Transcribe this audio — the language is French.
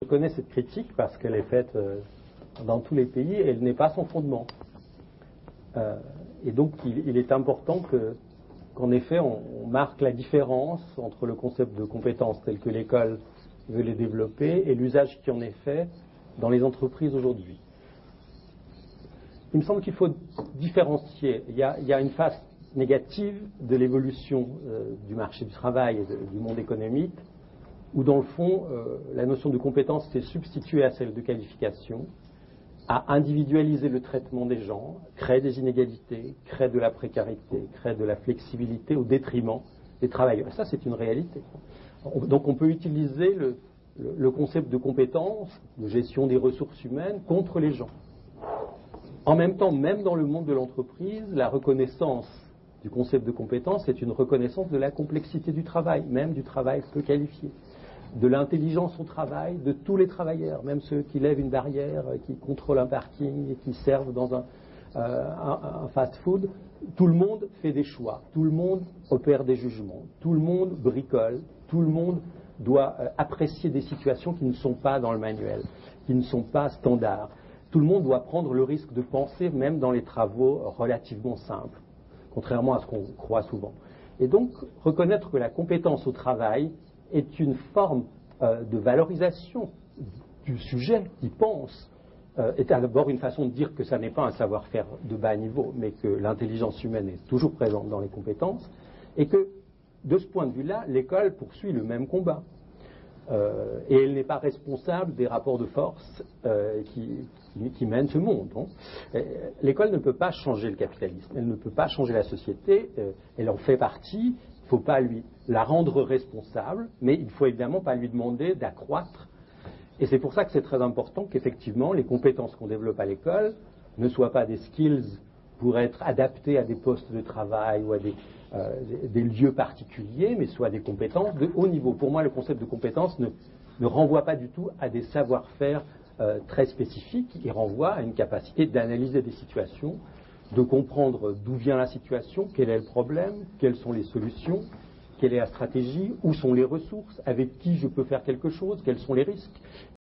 connais cette critique parce qu'elle est faite dans tous les pays et elle n'est pas sans fondement. Et donc il est important qu'en effet on marque la différence entre le concept de compétences tel que l'école veut les développer et l'usage qui en est fait dans les entreprises aujourd'hui. Il me semble qu'il faut différencier. Il y a une phase négative de l'évolution du marché du travail et du monde économique où dans le fond la notion de compétence s'est substituée à celle de qualification, à individualiser le traitement des gens, créer des inégalités, créer de la précarité, créer de la flexibilité au détriment des travailleurs. Et ça, c'est une réalité. Donc on peut utiliser le concept de compétence, de gestion des ressources humaines, contre les gens. En même temps, même dans le monde de l'entreprise, la reconnaissance du concept de compétence est une reconnaissance de la complexité du travail, même du travail peu qualifié, de l'intelligence au travail de tous les travailleurs, même ceux qui lèvent une barrière, qui contrôlent un parking et qui servent dans un fast-food. Tout le monde fait des choix, tout le monde opère des jugements, tout le monde bricole, tout le monde doit apprécier des situations qui ne sont pas dans le manuel, qui ne sont pas standards. Tout le monde doit prendre le risque de penser même dans les travaux relativement simples, contrairement à ce qu'on croit souvent. Et donc, reconnaître que la compétence au travail est une forme de valorisation du sujet qui pense, est d'abord une façon de dire que ça n'est pas un savoir-faire de bas niveau, mais que l'intelligence humaine est toujours présente dans les compétences, et que, de ce point de vue-là, l'école poursuit le même combat. Et elle n'est pas responsable des rapports de force qui mènent ce monde. L'école ne peut pas changer le capitalisme, elle ne peut pas changer la société, elle en fait partie. Il ne faut pas la rendre responsable, mais il ne faut évidemment pas lui demander d'accroître. Et c'est pour ça que c'est très important qu'effectivement les compétences qu'on développe à l'école ne soient pas des skills pour être adaptés à des postes de travail ou à des lieux particuliers, mais soient des compétences de haut niveau. Pour moi, le concept de compétence ne renvoie pas du tout à des savoir-faire très spécifiques, il renvoie à une capacité d'analyser des situations, de comprendre d'où vient la situation, quel est le problème, quelles sont les solutions, quelle est la stratégie, où sont les ressources, avec qui je peux faire quelque chose, quels sont les risques.